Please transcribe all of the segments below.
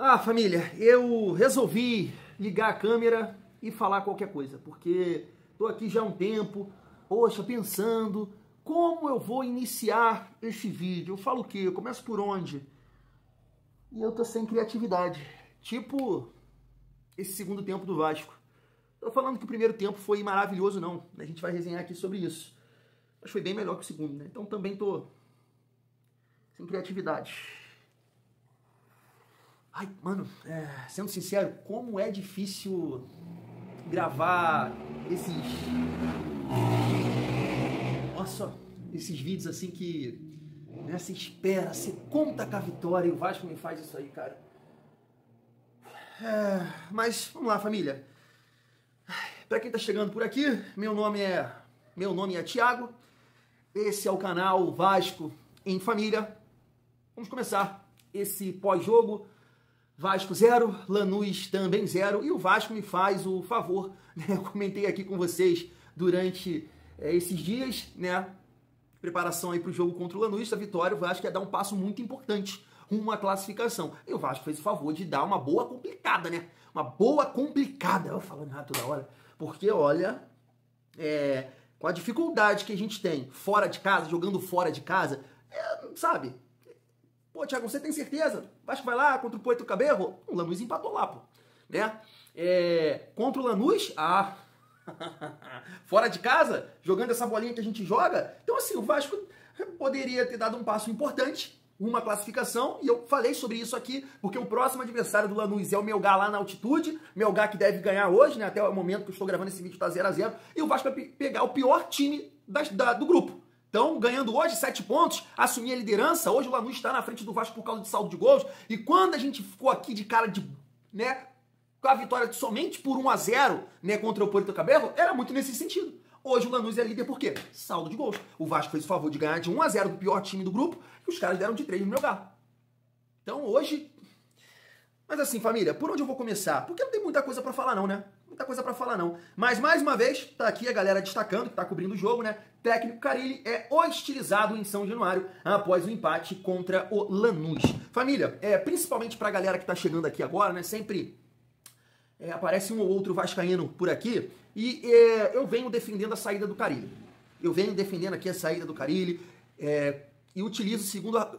Ah, família, eu resolvi ligar a câmera e falar qualquer coisa, porque tô aqui já há um tempo, poxa, pensando como eu vou iniciar esse vídeo. Eu falo o quê? Eu começo por onde? E eu tô sem criatividade. Tipo, esse segundo tempo do Vasco. Tô falando que o primeiro tempo foi maravilhoso, não. A gente vai resenhar aqui sobre isso. Mas foi bem melhor que o segundo, né? Então também tô sem criatividade. Ai, mano, sendo sincero, como é difícil gravar esses... Nossa, esses vídeos assim que... Né, você espera, você conta com a vitória e o Vasco me faz isso aí, cara. Mas, vamos lá, família. Pra quem tá chegando por aqui, meu nome é Thiago. Esse é o canal Vasco em Família. Vamos começar esse pós-jogo. Vasco 0, Lanús também 0, e o Vasco me faz o favor, né? Eu comentei aqui com vocês durante esses dias, né? Preparação aí para o jogo contra o Lanús, a vitória, o Vasco ia dar um passo muito importante rumo à classificação. E o Vasco fez o favor de dar uma boa complicada, né? Uma boa complicada, eu falando nada toda hora, porque olha, com a dificuldade que a gente tem fora de casa, jogando fora de casa, sabe? Pô, Thiago, você tem certeza? Vasco vai lá contra o Poito Caberro? O Lanús empatou lá, pô. Né? Contra o Lanús? Fora de casa, jogando essa bolinha que a gente joga. Então, assim, o Vasco poderia ter dado um passo importante, uma classificação, e eu falei sobre isso aqui, porque o próximo adversário do Lanús é o Melgar lá na altitude, Melgar que deve ganhar hoje, né? Até o momento que eu estou gravando esse vídeo tá 0-0, e o Vasco vai pegar o pior time do grupo. Então, ganhando hoje 7 pontos, assumir a liderança. Hoje o Lanús está na frente do Vasco por causa de saldo de gols. E quando a gente ficou aqui de cara de, né, com a vitória de somente por 1-0, né, contra o Poito Caberro, era muito nesse sentido. Hoje o Lanús é líder por quê? Saldo de gols. O Vasco fez o favor de ganhar de 1-0 do pior time do grupo e os caras deram de 3 no meu lugar. Então hoje... Mas assim, família, por onde eu vou começar? Porque não tem muita coisa pra falar não, né? Muita coisa pra falar não. Mas mais uma vez, tá aqui a galera destacando, que tá cobrindo o jogo, né? Técnico Carille é hostilizado em São Januário após o empate contra o Lanús. Família, principalmente pra galera que tá chegando aqui agora, né? Sempre aparece um ou outro vascaíno por aqui e eu venho defendendo a saída do Carille. Eu venho defendendo aqui a saída do Carille, e utilizo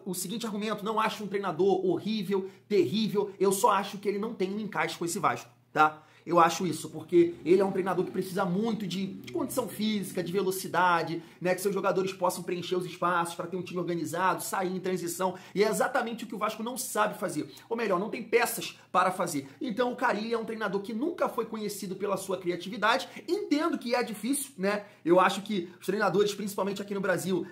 o seguinte argumento: não acho um treinador horrível, terrível, eu só acho que ele não tem um encaixe com esse Vasco, tá? Eu acho isso, porque ele é um treinador que precisa muito de condição física, de velocidade, né, que seus jogadores possam preencher os espaços para ter um time organizado, sair em transição, e é exatamente o que o Vasco não sabe fazer, ou melhor, não tem peças para fazer. Então o Carille é um treinador que nunca foi conhecido pela sua criatividade, entendo que é difícil, né, eu acho que os treinadores, principalmente aqui no Brasil,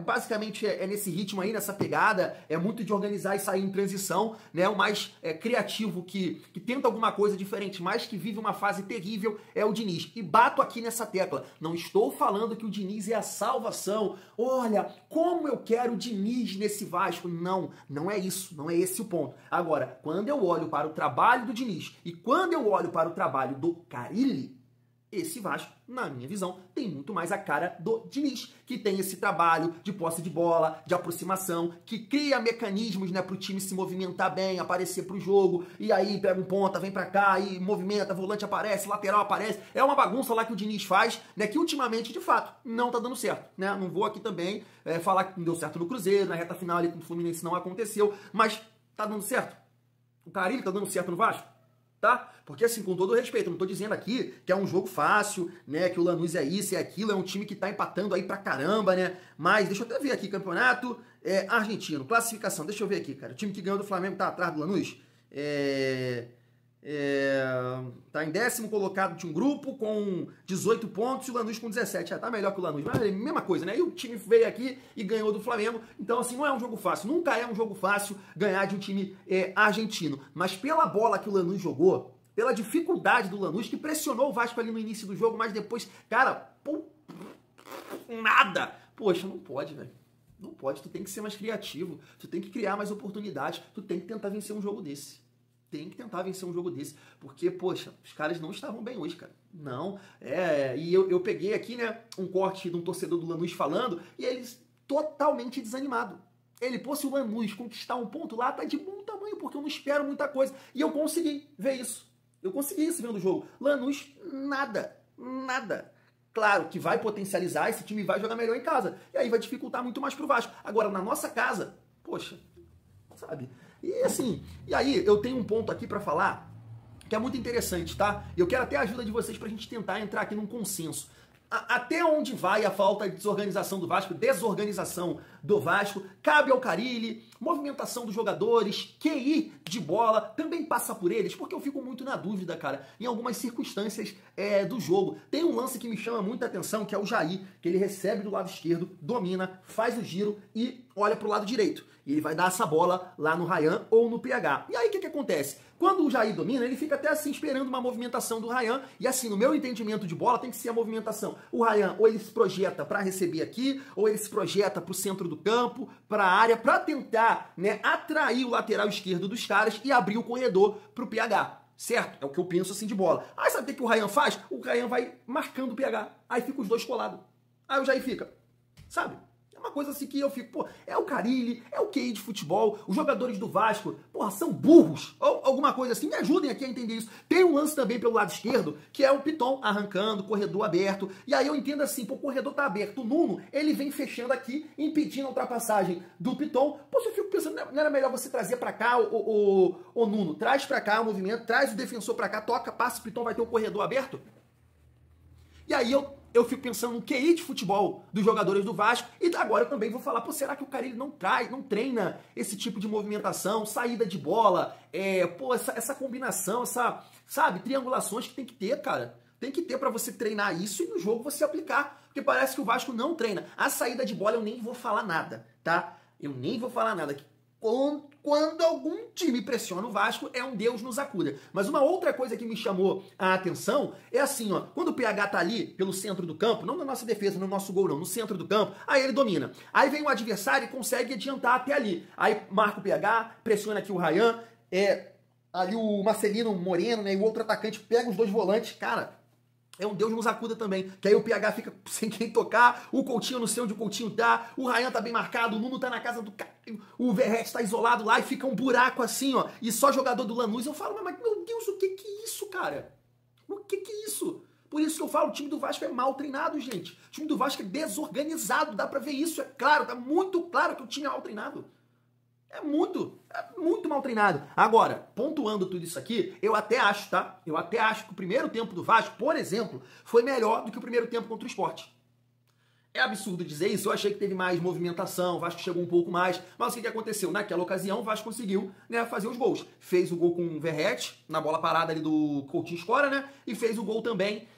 basicamente nesse ritmo aí, nessa pegada, é muito de organizar e sair em transição, né, o mais criativo que tenta alguma coisa diferente, mas que vive uma fase terrível é o Diniz. E bato aqui nessa tecla. Não estou falando que o Diniz é a salvação. Olha, como eu quero o Diniz nesse Vasco. Não, não é isso. Não é esse o ponto. Agora, quando eu olho para o trabalho do Diniz e quando eu olho para o trabalho do Carille, esse Vasco, na minha visão, tem muito mais a cara do Diniz, que tem esse trabalho de posse de bola, de aproximação, que cria mecanismos, né, para o time se movimentar bem, aparecer para o jogo, e aí pega um ponta, vem para cá, e movimenta, volante aparece, lateral aparece. É uma bagunça lá que o Diniz faz, né, que ultimamente, de fato, não tá dando certo, né? Não vou aqui também falar que não deu certo no Cruzeiro, na reta final ali com o Fluminense não aconteceu, mas tá dando certo? O Carille tá dando certo no Vasco? Tá? Porque assim, com todo o respeito, eu não tô dizendo aqui que é um jogo fácil, né, que o Lanús é isso, é aquilo, é um time que tá empatando aí pra caramba, né, mas deixa eu até ver aqui, campeonato argentino, classificação, deixa eu ver aqui, cara, o time que ganhou do Flamengo tá atrás do Lanús, tá em 10º colocado de um grupo com 18 pontos e o Lanús com 17. Tá melhor que o Lanús, mas é a mesma coisa, né? E o time veio aqui e ganhou do Flamengo. Então, assim, não é um jogo fácil. Nunca é um jogo fácil ganhar de um time argentino. Mas pela bola que o Lanús jogou, pela dificuldade do Lanús, que pressionou o Vasco ali no início do jogo, mas depois, cara, nada. Poxa, não pode, velho. Não pode. Tu tem que ser mais criativo. Tu tem que criar mais oportunidades. Tu tem que tentar vencer um jogo desse. Tem que tentar vencer um jogo desse, porque, poxa, os caras não estavam bem hoje, cara. Não, e eu peguei aqui, né, um corte de um torcedor do Lanús falando, e eles totalmente desanimado. se o Lanús conquistar um ponto lá, tá de bom tamanho, porque eu não espero muita coisa. E eu consegui ver isso. Eu consegui isso vendo o jogo. Lanús, nada. Claro que vai potencializar, esse time vai jogar melhor em casa. E aí vai dificultar muito mais pro Vasco. Agora, na nossa casa, poxa, sabe? E assim, e aí eu tenho um ponto aqui pra falar que é muito interessante, tá? Eu quero até a ajuda de vocês pra gente tentar entrar aqui num consenso. Até onde vai a falta de desorganização do Vasco, desorganização do Vasco, cabe ao Carille, movimentação dos jogadores, QI de bola, também passa por eles, porque eu fico muito na dúvida, cara, em algumas circunstâncias do jogo. Tem um lance que me chama muita atenção, que é o Jair, que ele recebe do lado esquerdo, domina, faz o giro e olha pro lado direito. E ele vai dar essa bola lá no Ryan ou no PH. E aí o que acontece? Quando o Jair domina, ele fica até assim esperando uma movimentação do Ryan. E assim, no meu entendimento de bola, tem que ser a movimentação. O Ryan ou ele se projeta para receber aqui, ou ele se projeta para o centro do campo, para a área, para tentar, né, atrair o lateral esquerdo dos caras e abrir o corredor para o PH. Certo? É o que eu penso assim de bola. Aí sabe o que o Ryan faz? O Ryan vai marcando o PH. Aí fica os dois colados. Aí o Jair fica, sabe? Uma coisa assim que eu fico, pô, é o Carille, é o QI de futebol, os jogadores do Vasco, porra, são burros, ou alguma coisa assim, me ajudem aqui a entender isso. Tem um lance também pelo lado esquerdo, que é o Piton arrancando, corredor aberto, e aí eu entendo assim, pô, o corredor tá aberto, o Nuno, ele vem fechando aqui, impedindo a ultrapassagem do Piton. Pô, eu fico pensando, não era melhor você trazer pra cá o Nuno, traz pra cá o movimento, traz o defensor pra cá, toca, passa, o Piton vai ter o corredor aberto? E aí eu fico pensando no QI de futebol dos jogadores do Vasco, e agora eu também vou falar, pô, será que o Carille não treina esse tipo de movimentação, saída de bola, essa combinação, sabe, triangulações que tem que ter, cara. Tem que ter pra você treinar isso e no jogo você aplicar, porque parece que o Vasco não treina. A saída de bola eu nem vou falar nada, tá? Eu nem vou falar nada. Quando algum time pressiona o Vasco, é um Deus nos acuda. Mas uma outra coisa que me chamou a atenção é assim, ó, quando o PH tá ali pelo centro do campo, não na nossa defesa, no nosso gol não, no centro do campo, aí ele domina. Aí vem o adversário e consegue adiantar até ali. Aí marca o PH, pressiona aqui o Ryan, ali o Marcelino Moreno, né, e o outro atacante pega os dois volantes, cara. É um Deus nos acuda também, que aí o PH fica sem quem tocar, o Coutinho não sei onde o Coutinho tá, o Ryan tá bem marcado, o Nuno tá na casa do cara, o Verrete tá isolado lá e fica um buraco assim, ó, e só jogador do Lanús. Eu falo, mas meu Deus, o que é isso, cara? O que é isso? Por isso que eu falo, o time do Vasco é mal treinado, gente. O time do Vasco é desorganizado, dá pra ver isso, é claro, tá muito claro que o time é mal treinado. É muito mal treinado. Agora, pontuando tudo isso aqui, eu até acho, tá? Eu até acho que o primeiro tempo do Vasco, por exemplo, foi melhor do que o primeiro tempo contra o Sport. É absurdo dizer isso, eu achei que teve mais movimentação, o Vasco chegou um pouco mais, mas o que aconteceu? Naquela ocasião, o Vasco conseguiu, né, fazer os gols. Fez o gol com o Verrete, na bola parada ali do Coutinho Escora, né? E fez o gol também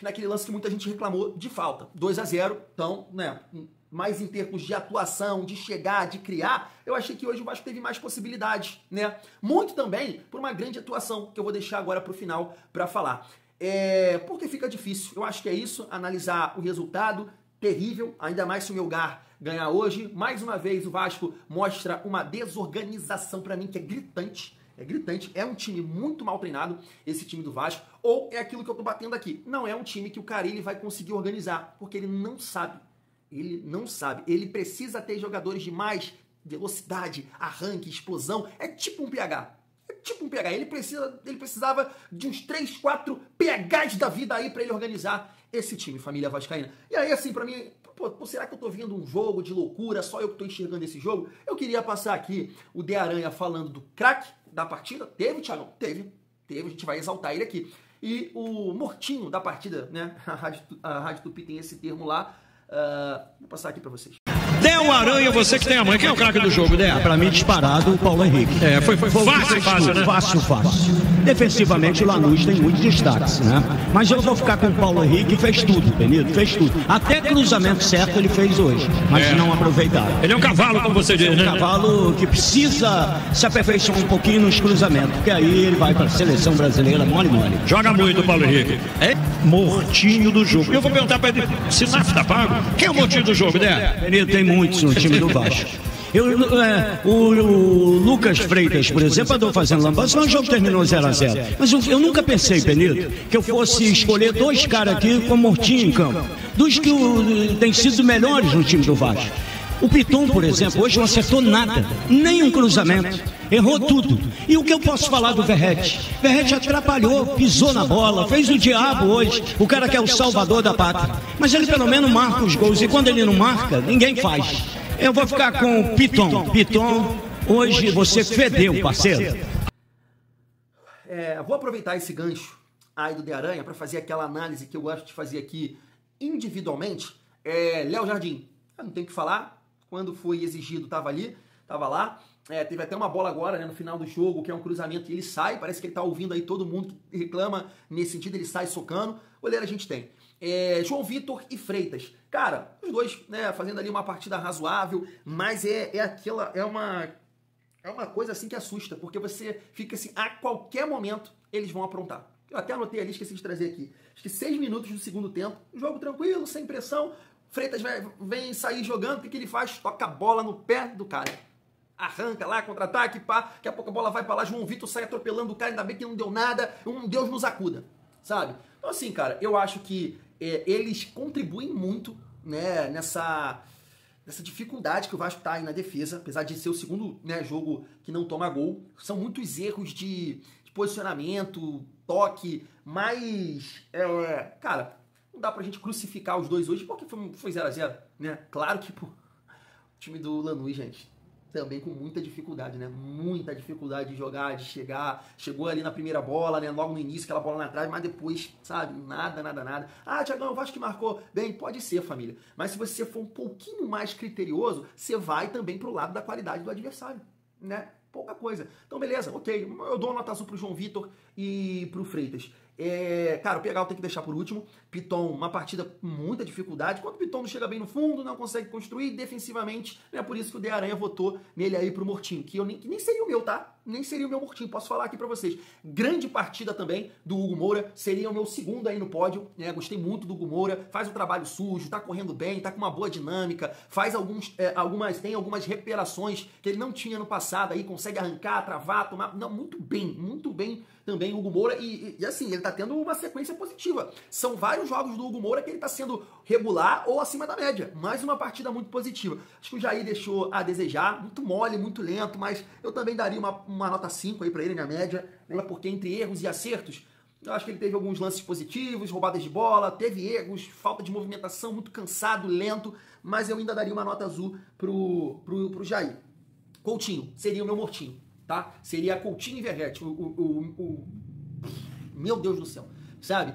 naquele lance que muita gente reclamou de falta. 2-0, então, né... Mas em termos de atuação, de chegar, de criar, eu achei que hoje o Vasco teve mais possibilidades, né? Muito também por uma grande atuação, que eu vou deixar agora pro final para falar. Porque fica difícil, eu acho que é isso, analisar o resultado, terrível, ainda mais se o Melgar ganhar hoje. Mais uma vez o Vasco mostra uma desorganização para mim que é gritante. É gritante, é um time muito mal treinado, esse time do Vasco, ou é aquilo que eu tô batendo aqui. Não é um time que o Carille vai conseguir organizar, porque ele não sabe. Ele não sabe. Ele precisa ter jogadores de mais velocidade, arranque, explosão. É tipo um PH. É tipo um PH. Ele precisava de uns 3, 4 PHs da vida aí pra ele organizar esse time, família vascaína. E aí, assim, pra mim, pô, será que eu tô vendo um jogo de loucura? Só eu que tô enxergando esse jogo? Eu queria passar aqui o De Aranha falando do craque da partida. Teve, Thiagão? Teve. A gente vai exaltar ele aqui. E o mortinho da partida, né? A Rádio Tupi tem esse termo lá. Vou passar aqui pra vocês. Del Aranha, você que tem a mãe. Quem é o craque do jogo, Del? Pra mim, disparado, o Paulo Henrique. Foi fácil, né? Fácil. Defensivamente, o Lanús tem muitos destaques, né? Mas eu vou ficar com o Paulo Henrique, fez tudo, Benito, fez tudo. Até cruzamento certo ele fez hoje, mas não aproveitaram. Ele é um cavalo, como você diz, né? Um cavalo que precisa se aperfeiçoar um pouquinho nos cruzamentos, porque aí ele vai pra seleção brasileira, mole. Joga muito o Paulo Henrique. É mortinho do jogo. Eu vou perguntar pra ele, se tá pago, quem é o mortinho do jogo, né? Benito, tem muitos no time do Vasco. O Lucas Freitas, por exemplo, andou fazendo lambança, mas o jogo terminou 0-0. Mas eu nunca pensei, Benito, que eu fosse escolher dois caras aqui com mortinho em campo. Dos que têm sido melhores no time do Vasco. O Piton, por exemplo, hoje não acertou nada, nem um cruzamento, errou tudo. E o que eu posso falar do Verratti? Verratti atrapalhou, pisou na bola, fez o diabo hoje, o cara que é o salvador da pátria. Mas ele pelo menos marca os gols, e quando ele não marca, ninguém faz. Eu vou ficar com o Piton. Piton, hoje você fedeu, parceiro. Vou aproveitar esse gancho aí do De Aranha para fazer aquela análise que eu gosto de fazer aqui individualmente. Léo Jardim, eu não tenho o que falar. Quando foi exigido, estava ali, estava lá. Teve até uma bola agora, né, no final do jogo, que é um cruzamento, e ele sai. Parece que ele está ouvindo aí todo mundo que reclama nesse sentido, ele sai socando. Goleiro a gente tem. João Vitor e Freitas. Cara, os dois, né, fazendo ali uma partida razoável, mas é uma coisa assim que assusta, porque você fica assim, a qualquer momento eles vão aprontar. Eu até anotei ali, esqueci de trazer aqui. Acho que 6 minutos do segundo tempo, jogo tranquilo, sem pressão. Freitas vem sair jogando, o que ele faz? Toca a bola no pé do cara. Arranca lá, contra-ataque, pá, daqui a pouco a bola vai pra lá, João Vitor sai atropelando o cara, ainda bem que não deu nada, Deus nos acuda, sabe? Então assim, cara, eu acho que eles contribuem muito, né, nessa dificuldade que o Vasco tá aí na defesa, apesar de ser o segundo, né, jogo que não toma gol. São muitos erros de posicionamento, toque, mas, cara, não dá pra gente crucificar os dois hoje, porque foi 0x0, né? Claro que, o time do Lanús, gente, também com muita dificuldade, né? Muita dificuldade de jogar, de chegar. Chegou ali na primeira bola, né? Logo no início, aquela bola na trave, mas depois, sabe? Nada. Ah, Thiagão, o Vasco que marcou. Bem, pode ser, família. Mas se você for um pouquinho mais criterioso, você vai também pro lado da qualidade do adversário, né? Pouca coisa. Então, beleza, ok. Eu dou uma nota azul pro João Vitor e pro Freitas. Cara, o PH eu tenho que deixar por último. Piton, uma partida com muita dificuldade. Quando o Piton não chega bem no fundo, não consegue construir defensivamente, é por isso que o De Aranha votou nele aí pro Mortinho, que nem seria o meu, tá? Nem seria o meu Mortinho, posso falar aqui pra vocês. Grande partida também do Hugo Moura, seria o meu segundo aí no pódio, né? Gostei muito do Hugo Moura, faz o trabalho sujo, tá correndo bem, tá com uma boa dinâmica, faz tem algumas recuperações que ele não tinha no passado aí, consegue arrancar, travar, tomar, não, muito bem também o Hugo Moura, e assim, ele tá tendo uma sequência positiva. São vários jogos do Hugo Moura que ele tá sendo regular ou acima da média. Mais uma partida muito positiva. Acho que o Jair deixou a desejar, muito mole, muito lento, mas eu também daria uma nota 5 aí pra ele na média, né? Porque entre erros e acertos, eu acho que ele teve alguns lances positivos, roubadas de bola, teve erros, falta de movimentação, muito cansado, lento, mas eu ainda daria uma nota azul pro Jair. Coutinho, seria o meu Mortinho. Tá? Seria Coutinho e Verratti. Meu Deus do céu. Sabe?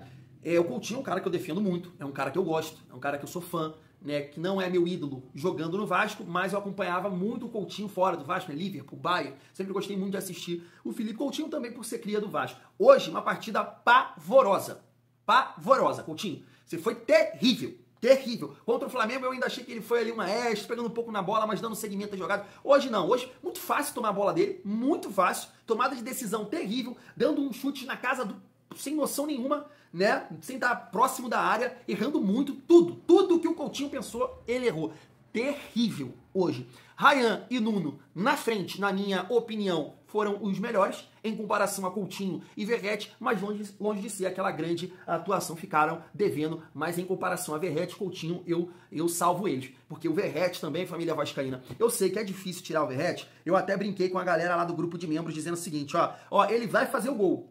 O Coutinho é um cara que eu defendo muito. É um cara que eu gosto. É um cara que eu sou fã. Né? Que não é meu ídolo jogando no Vasco, mas eu acompanhava muito o Coutinho fora do Vasco, né? Liverpool, Bayern. Sempre gostei muito de assistir o Felipe Coutinho também por ser cria do Vasco. Hoje, uma partida pavorosa. Pavorosa, Coutinho. Você foi terrível. Terrível. Contra o Flamengo eu ainda achei que ele foi ali uma extra, pegando um pouco na bola, mas dando segmento à jogada. Hoje não. Hoje, muito fácil tomar a bola dele. Muito fácil. Tomada de decisão terrível. Dando um chute na casa sem noção nenhuma, né? Sem estar próximo da área. Errando muito. Tudo que o Coutinho pensou, ele errou. Terrível hoje. Ryan e Nuno, na frente, na minha opinião, foram os melhores em comparação a Coutinho e Verratti, mas longe de ser aquela grande atuação, ficaram devendo, mas em comparação a Verratti e Coutinho, eu salvo eles, porque o Verratti também, família vascaína, eu sei que é difícil tirar o Verratti, eu até brinquei com a galera lá do grupo de membros dizendo o seguinte, ó, ele vai fazer o gol,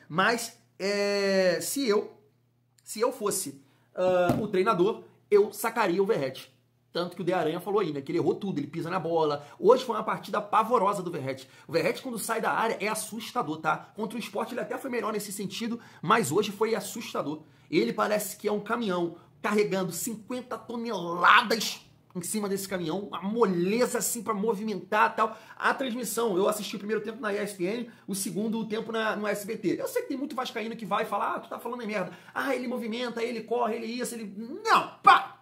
mas se eu fosse o treinador, eu sacaria o Verratti. Tanto que o De Aranha falou aí, né? Que ele errou tudo, ele pisa na bola. Hoje foi uma partida pavorosa do Verratti. O Verratti, quando sai da área, é assustador, tá? Contra o Sport ele até foi melhor nesse sentido, mas hoje foi assustador. Ele parece que é um caminhão carregando 50 toneladas em cima desse caminhão, uma moleza assim pra movimentar e tal. A transmissão, eu assisti o primeiro tempo na ESPN, o segundo tempo no SBT. Eu sei que tem muito vascaíno que vai falar, tu tá falando merda. Ele movimenta, ele corre, ele isso, ele... Não, para,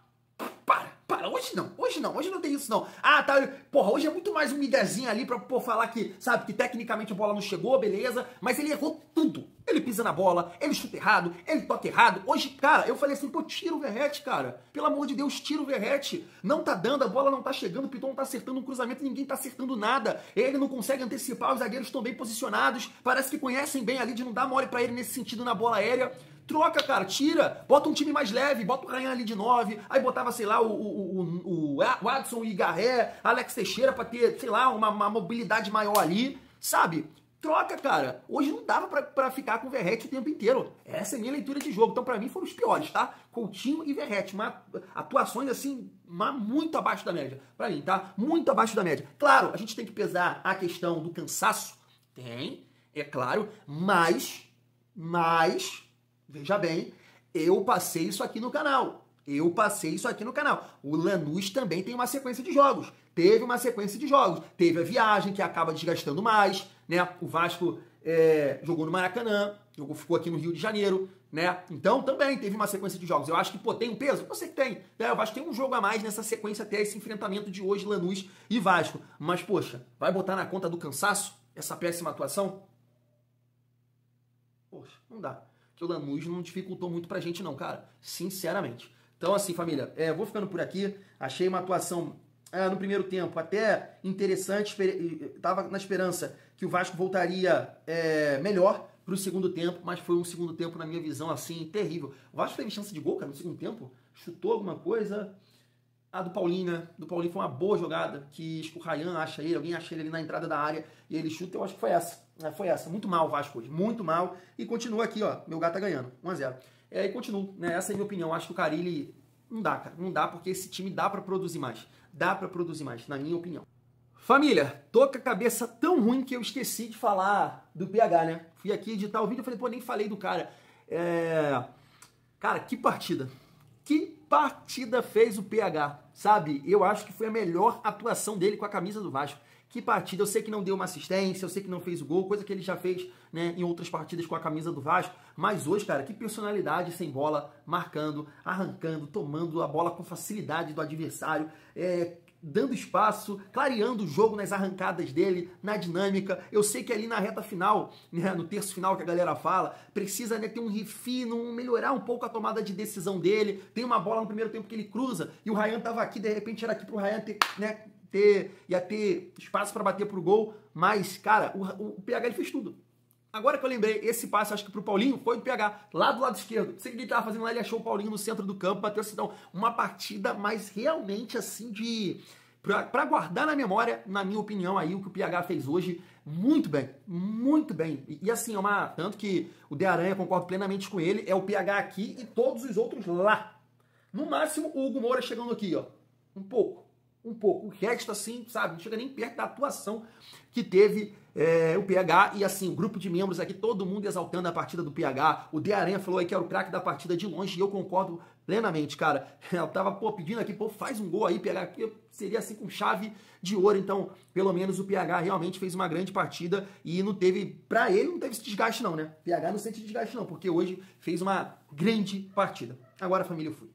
hoje não tem isso não. Tá, porra, hoje é muito mais um miguezinho ali pra falar que, sabe, que tecnicamente a bola não chegou, beleza, mas ele errou tudo. Ele pisa na bola, ele chuta errado, ele toca errado. Hoje, cara, eu falei assim, pô, tira o Verratti, cara. Pelo amor de Deus, tira o Verratti. Não tá dando, a bola não tá chegando, o Piton não tá acertando um cruzamento, ninguém tá acertando nada. Ele não consegue antecipar, os zagueiros estão bem posicionados, parece que conhecem bem ali de não dar mole pra ele nesse sentido na bola aérea. Troca, cara, tira, bota um time mais leve, bota o Ryan ali de 9, aí botava, sei lá, o Adson e Garré, Alex Teixeira pra ter, sei lá, uma mobilidade maior ali, sabe? Troca, cara. Hoje não dava pra ficar com o Verratti o tempo inteiro. Essa é a minha leitura de jogo. Então, pra mim, foram os piores, tá? Coutinho e Verratti. Atuações, assim, muito abaixo da média. Pra mim, tá? Muito abaixo da média. Claro, a gente tem que pesar a questão do cansaço. Tem, é claro. Mas, veja bem, eu passei isso aqui no canal. O Lanús também tem uma sequência de jogos. Teve uma sequência de jogos. Teve a viagem, que acaba desgastando mais, né? O Vasco jogou no Maracanã, ficou aqui no Rio de Janeiro, né? Então também teve uma sequência de jogos. Eu acho que, pô, tem um peso? Eu sei que tem. Né? O Vasco tem um jogo a mais nessa sequência até esse enfrentamento de hoje, Lanús e Vasco. Mas, poxa, vai botar na conta do cansaço essa péssima atuação? Poxa, não dá. Porque o Lanús não dificultou muito pra gente não, cara. Sinceramente. Então, assim, família, vou ficando por aqui. Achei uma atuação no primeiro tempo até interessante. Tava na esperança que o Vasco voltaria melhor pro segundo tempo, mas foi um segundo tempo, na minha visão, assim, terrível. O Vasco teve chance de gol, cara, no segundo tempo. Chutou alguma coisa. A do Paulinho, né? Do Paulinho foi uma boa jogada, que o Ryan acha ele, alguém acha ele ali na entrada da área e ele chuta. Eu acho que foi essa. Foi essa. Muito mal o Vasco hoje. Muito mal. E continua aqui, ó. Meu gato tá ganhando. 1-0. E continuo, né? Essa é a minha opinião. Acho que o Carille não dá, cara. Não dá, porque esse time dá pra produzir mais. Dá pra produzir mais, na minha opinião. Família, tô com a cabeça tão ruim que eu esqueci de falar do PH, né? Fui aqui editar o vídeo e falei, pô, nem falei do cara. Cara, que partida. Que partida fez o PH, sabe? Eu acho que foi a melhor atuação dele com a camisa do Vasco. Que partida, eu sei que não deu uma assistência, eu sei que não fez o gol, coisa que ele já fez, né, em outras partidas com a camisa do Vasco, mas hoje, cara, que personalidade sem bola, marcando, arrancando, tomando a bola com facilidade do adversário, dando espaço, clareando o jogo nas arrancadas dele, na dinâmica. Eu sei que ali na reta final, né, no terço final que a galera fala, precisa, né, ter um refino, melhorar um pouco a tomada de decisão dele. Tem uma bola no primeiro tempo que ele cruza e o Ryan tava aqui, de repente era aqui pro Ryan ter, né, ia ter espaço para bater pro gol, mas, cara, o PH ele fez tudo. Agora que eu lembrei, esse passe, acho que pro Paulinho, foi do PH, lá do lado esquerdo. Não sei o que ele tava fazendo lá, ele achou o Paulinho no centro do campo, bateu assim, então, uma partida, mas realmente, assim, pra guardar na memória, na minha opinião, aí, o que o PH fez hoje, muito bem, muito bem. E assim, tanto que o De Aranha, concordo plenamente com ele, é o PH aqui e todos os outros lá. No máximo, o Hugo Moura chegando aqui, ó, um pouco. O resto, assim, sabe, não chega nem perto da atuação que teve o PH. E assim, o grupo de membros aqui, todo mundo exaltando a partida do PH. O De Aranha falou aí que era o craque da partida de longe, e eu concordo plenamente, cara. Eu tava, pedindo aqui, faz um gol aí, PH, porque seria assim com chave de ouro. Então, pelo menos o PH realmente fez uma grande partida e não teve, pra ele, não teve esse desgaste não, né? PH não sente desgaste não, porque hoje fez uma grande partida. Agora, família, eu fui.